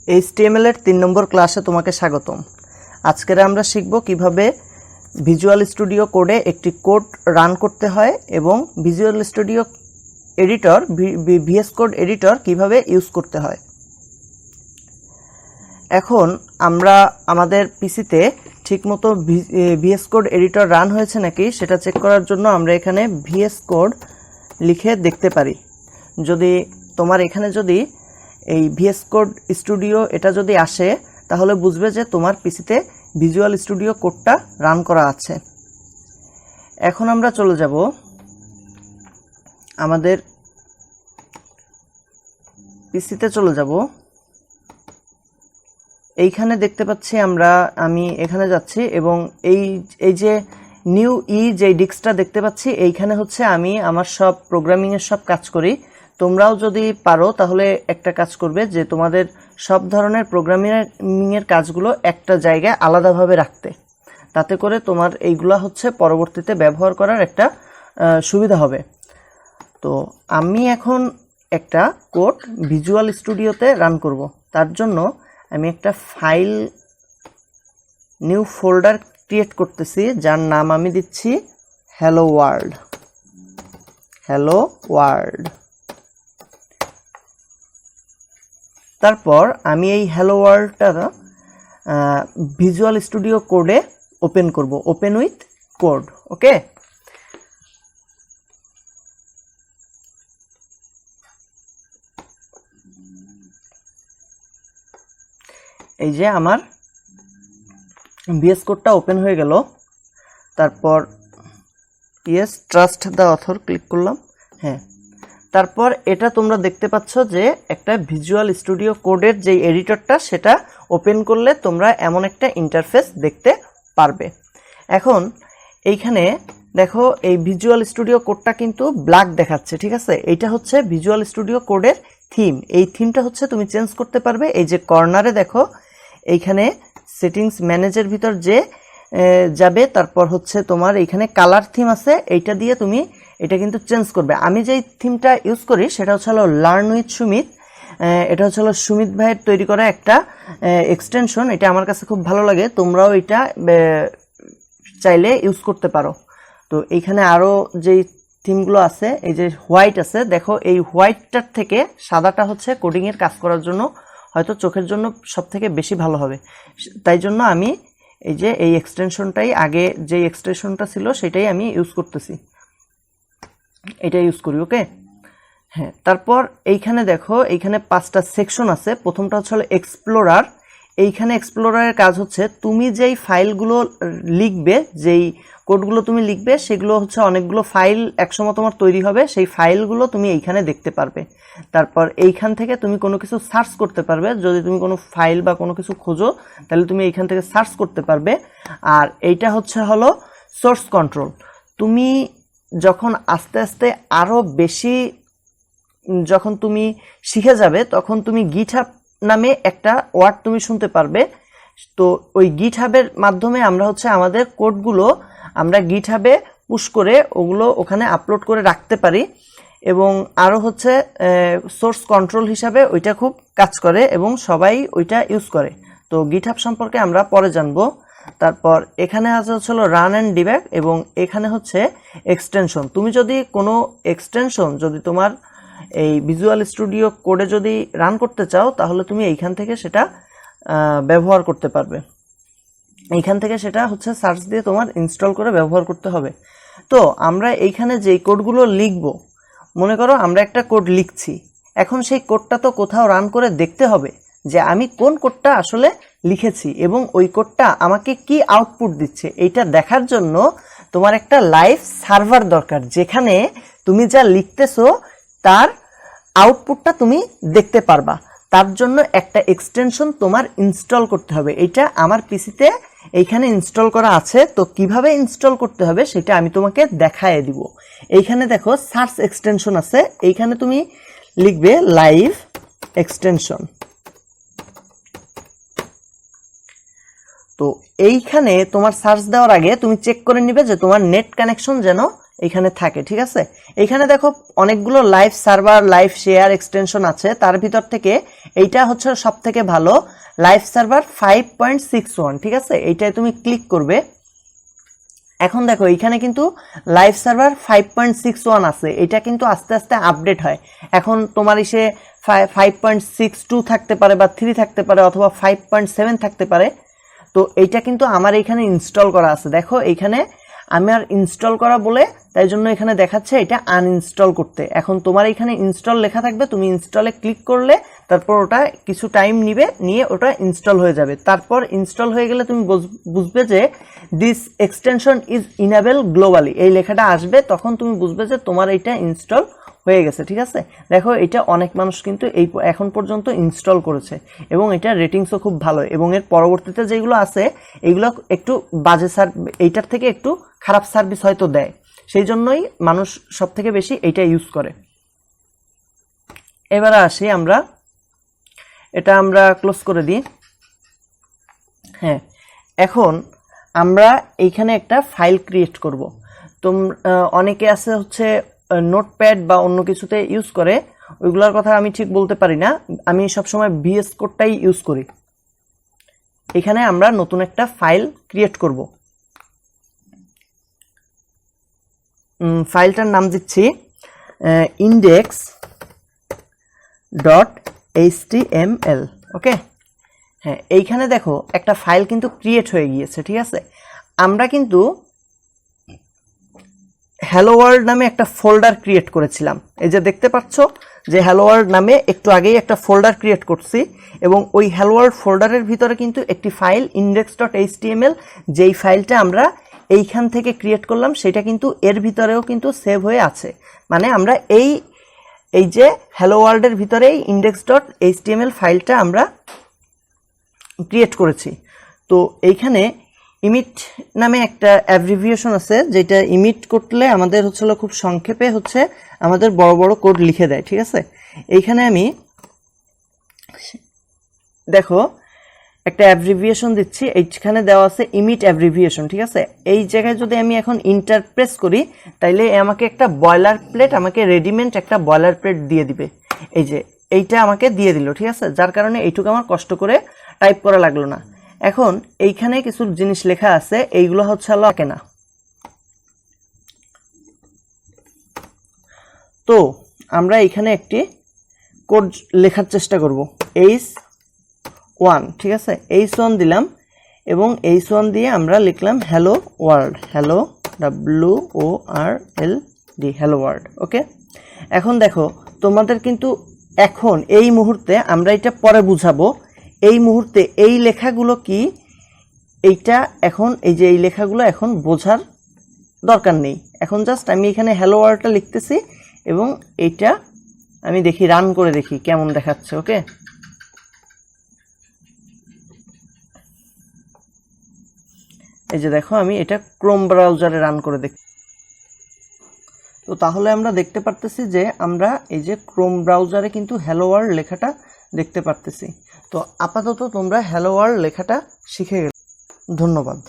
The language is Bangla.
HTML এর 3 নম্বর ক্লাসে তোমাকে স্বাগতম। আজকে আমরা শিখব কিভাবে ভিজুয়াল স্টুডিও কোডে একটি কোড রান করতে হয় এবং visual studio editor VS code editor কিভাবে ইউজ করতে হয়। এখন আমরা আমাদের পিসিতে ঠিকমতো VS কোড এডিটর রান হয়েছে নাকি সেটা চেক করার জন্য আমরা এখানে VS কোড লিখে দেখতে পারি। যদি তোমার এখানে যদি এই VS কোড স্টুডিও এটা যদি আসে তাহলে বুঝবে যে তোমার পিসিতে ভিজুয়াল স্টুডিও কোডটা রান করা আছে। এখন আমরা চলে যাব আমাদের পিসিতে চলে যাব। এইখানে দেখতে পাচ্ছি আমি এখানে যাচ্ছি এবং এই যে নিউ যে ডিস্কটা দেখতে পাচ্ছি এইখানে হচ্ছে আমি আমার সব প্রোগ্রামিং এর সব কাজ করি। তোমরাও যদি পারো তাহলে একটা কাজ করবে যে তোমাদের সব ধরনের প্রোগ্রামিং এর কাজগুলো একটা জায়গায় আলাদাভাবে রাখতে, তাতে করে তোমার এইগুলা হচ্ছে পরবর্তীতে ব্যবহার করার একটা সুবিধা হবে। তো আমি এখন একটা কোড ভিজুয়াল স্টুডিওতে রান করব। তার জন্য আমি একটা ফাইল নিউ ফোল্ডার ক্রিয়েট করতেছি, যার নাম আমি দিচ্ছি হ্যালো ওয়ার্ল্ড। তারপর আমি এই হ্যালো ওয়ার্ল্ডটা ভিজুয়াল স্টুডিও কোডে ওপেন করব, ওপেন উইথ কোড। ওকে, এই যে আমার VS কোডটা ওপেন হয়ে গেল। তারপর yes trust the author click করলাম। হ্যাঁ, তারপর এটা তোমরা দেখতে পাচ্ছ যে একটা ভিজুয়াল স্টুডিও কোডের যে এডিটরটা সেটা ওপেন করলে তোমরা এমন একটা ইন্টারফেস দেখতে পারবে। এখন এইখানে দেখো এই ভিজুয়াল স্টুডিও কোডটা কিন্তু ব্ল্যাক দেখাচ্ছে, ঠিক আছে? এইটা হচ্ছে ভিজুয়াল স্টুডিও কোডের থিম। এই থিমটা হচ্ছে তুমি চেঞ্জ করতে পারবে। এই যে কর্নারে দেখো এইখানে সেটিংস ম্যানেজের ভিতর যে যাবে, তারপর হচ্ছে তোমার এইখানে কালার থিম আছে, এইটা দিয়ে তুমি এটা কিন্তু চেঞ্জ করবে। আমি যেই থিমটা ইউজ করি সেটা হচ্ছে লার্ন উইথ সুমিত। এটা হচ্ছে সুমিত ভাইয়ের তৈরি করা একটা এক্সটেনশন। এটা আমার কাছে খুব ভালো লাগে, তোমরাও এটা চাইলে ইউজ করতে পারো। তো এইখানে আরও যেই থিমগুলো আছে, এই যে হোয়াইট আছে, দেখো এই হোয়াইটটার থেকে সাদাটা হচ্ছে কোডিংয়ের কাজ করার জন্য হয়তো চোখের জন্য সব থেকে বেশি ভালো হবে। তাই জন্য আমি এই যে এই এক্সটেনশনটাই, আগে যে এক্সটেনশনটা ছিল সেটাই আমি ইউজ করতেছি, এটা ইউজ করি। ওকে, হ্যাঁ। তারপর এইখানে দেখো এইখানে 5টা সেকশন আছে। প্রথমটা হচ্ছে এক্সপ্লোরার। এইখানে এক্সপ্লোরারের কাজ হচ্ছে তুমি যেই ফাইলগুলো লিখবে, যেই কোডগুলো তুমি লিখবে সেগুলো হচ্ছে অনেকগুলো ফাইল একসময় তোমার তৈরি হবে, সেই ফাইলগুলো তুমি এইখানে দেখতে পারবে। তারপর এইখান থেকে তুমি কোনো কিছু সার্চ করতে পারবে। যদি তুমি কোনো ফাইল বা কোনো কিছু খোঁজো তাহলে তুমি এইখান থেকে সার্চ করতে পারবে। আর এইটা হচ্ছে সোর্স কন্ট্রোল। তুমি যখন আস্তে আস্তে আরও বেশি যখন তুমি শিখে যাবে তখন তুমি গিটহাব নামে একটা ওয়ার্ড তুমি শুনতে পারবে। তো ওই গিটহাবের মাধ্যমে আমরা হচ্ছে আমাদের কোডগুলো আমরা গিটহাবে পুশ করে ওগুলো ওখানে আপলোড করে রাখতে পারি এবং আরও হচ্ছে সোর্স কন্ট্রোল হিসাবে ওইটা খুব কাজ করে এবং সবাই ওইটা ইউজ করে। তো গিটহাব সম্পর্কে আমরা পরে জানবো। তারপর এখানে হচ্ছে রান অ্যান্ড ডিব্যাগ এবং এখানে হচ্ছে এক্সটেনশন। তুমি যদি কোনো এক্সটেনশন যদি তোমার এই ভিজুয়াল স্টুডিও কোডে যদি রান করতে চাও তাহলে তুমি এইখান থেকে সেটা ব্যবহার করতে পারবে। এইখান থেকে সেটা হচ্ছে সার্চ দিয়ে তোমার ইনস্টল করে ব্যবহার করতে হবে। তো আমরা এইখানে যে কোডগুলো লিখব, মনে করো আমরা একটা কোড লিখছি, এখন সেই কোডটা তো কোথাও রান করে দেখতে হবে যে আমি কোন কোডটা আসলে লিখেছি এবং ওই কোডটা আমাকে কি আউটপুট দিচ্ছে। এইটা দেখার জন্য তোমার একটা লাইভ সার্ভার দরকার, যেখানে তুমি যা লিখতেছো তার আউটপুটটা তুমি দেখতে পারবা। তার জন্য একটা এক্সটেনশন তোমার ইনস্টল করতে হবে। এটা আমার পিসিতে এইখানে ইনস্টল করা আছে। তো কিভাবে ইনস্টল করতে হবে সেটা আমি তোমাকে দেখায় দিব। এইখানে দেখো সার্চ এক্সটেনশন আছে, এইখানে তুমি লিখবে লাইভ এক্সটেনশন। তো এইখানে তোমার সার্চ দেওয়ার আগে তুমি চেক করে নিবে যে তোমার নেট কানেকশন যেন এখানে থাকে, ঠিক আছে। এইখানে দেখো অনেকগুলো live server, live share extension আছে, তার ভিতর থেকে এইটা হচ্ছে সব থেকে ভালো, লাইভ সার্ভার 5.61, ঠিক আছে। এইটায় তুমি ক্লিক করবে। এখন দেখো এইখানে কিন্তু লাইভ সার্ভার 5.61 আছে, এটা কিন্তু আস্তে আস্তে আপডেট হয়। এখন তোমার এসে 5.62 থাকতে পারে বা 3 থাকতে পারে অথবা 5.7 থাকতে পারে। তো এইটা কিন্তু আমার এখানে ইনস্টল করা আছে, দেখো এইখানে আমার ইনস্টল করা বলে তাই জন্য এখানে দেখাচ্ছে এটা আনইনস্টল করতে। এখন তোমার এখানে ইনস্টল লেখা থাকবে, তুমি ইনস্টলে ক্লিক করলে তারপর ওটা কিছু টাইম নিয়ে ওটা ইনস্টল হয়ে যাবে। তারপর ইনস্টল হয়ে গেলে তুমি বুঝবে যে this extension is enable globally, এই লেখাটা আসবে, তখন তুমি বুঝবে যে তোমার এটা ইনস্টল হয়ে গেছে, ঠিক আছে। দেখো এটা অনেক মানুষ কিন্তু এখন পর্যন্ত ইনস্টল করেছে এবং এটা রেটিংসও খুব ভালো, এবং এর পরবর্তীতে যেগুলো আছে এগুলো একটু বাজে এইটার থেকে একটু খারাপ সার্ভিস হয়তো দেয়, সেই জন্যই মানুষ সব থেকে বেশি এইটা ইউজ করে। এবারে আসি আমরা, এটা আমরা ক্লোজ করে দিই। হ্যাঁ, এখন আমরা এইখানে একটা ফাইল ক্রিয়েট করব। অনেকে আছে হচ্ছে নোটপ্যাড বা অন্য কিছুতে ইউজ করে, ওইগুলোর কথা আমি ঠিক বলতে পারি না, আমি সবসময় ভিএস কোডটাই ইউজ করি। এখানে আমরা নতুন একটা ফাইল ক্রিয়েট করব। ফাইলটার নাম দিচ্ছি index.html, ওকে। হ্যাঁ, এইখানে দেখো একটা ফাইল কিন্তু ক্রিয়েট হয়ে গিয়েছে, ঠিক আছে। আমরা কিন্তু হ্যালো ওয়ার্ল্ড নামে একটা ফোল্ডার ক্রিয়েট করেছিলাম, এই যে দেখতে পাচ্ছ যে হ্যালো ওয়ার্ল্ড নামে একটু আগেই একটা ফোল্ডার ক্রিয়েট করছি, এবং ওই হ্যালো ওয়ার্ল্ড ফোল্ডারের ভিতরে কিন্তু একটি ফাইল index.html, যেই ফাইলটা আমরা এইখান থেকে ক্রিয়েট করলাম সেটা কিন্তু এর ভিতরেও কিন্তু সেভ হয়ে আছে। মানে আমরা এই যে হ্যালো ওয়ার্ল্ডের ভিতরে index.html ফাইলটা আমরা ক্রিয়েট করেছি। তো এইখানে ইমিট নামে একটা অ্যাব্রিভিয়েশন আছে, যেটা ইমিট করলে আমাদের হচ্ছে খুব সংক্ষেপে হচ্ছে আমাদের বড় বড় কোড লিখে দেয়, ঠিক আছে। এইখানে আমি দেখো একটা অ্যাব্রিভিয়েশন দিচ্ছি, এইখানে দেওয়া আছে ইমিট অ্যাব্রিভিয়েশন, ঠিক আছে। এই জায়গায় যদি আমি এখন ইন্টার প্রেস করি তাইলে আমাকে একটা বয়লার প্লেট, আমাকে রেডিমেড একটা বয়লার প্লেট দিয়ে দিবে, এই যে এইটা আমাকে দিয়ে দিল, ঠিক আছে। যার কারণে এইটুকু আমার কষ্ট করে টাইপ করা লাগলো না। এখন এইখানে কিছু জিনিস লেখা আছে, এইগুলো হচ্ছে লাগে না। তো আমরা এইখানে একটি কোড লেখার চেষ্টা করব, h1, ঠিক আছে। h1 দিলাম এবং h1 দিয়ে আমরা লিখলাম hello world, hello WORLD, hello world, okay. এখন দেখো তোমাদের কিন্তু এখন এই মুহূর্তে, আমরা এটা পরে বুঝাবো, এই মুহূর্তে এই লেখাগুলো কি, এইটা এখন এই যে এই লেখাগুলো এখন বোঝার দরকার নেই। এখন জাস্ট আমি এখানে হ্যালো ওয়ার্ল্ডটা লিখতেছি এবং এইটা আমি দেখি, রান করে দেখি কেমন দেখাচ্ছে, ওকে। এই যে দেখো আমি এটা ক্রোম ব্রাউজারে রান করে দেখি। তো তাহলে আমরা দেখতে পারতেছি যে আমরা এই যে ক্রোম ব্রাউজারে কিন্তু হ্যালো ওয়ার্ল্ড লেখাটা দেখতে পারতেছি। তো আপাতত তোমরা হ্যালো ওয়ার্ল্ড লেখাটা শিখে গেলে, ধন্যবাদ।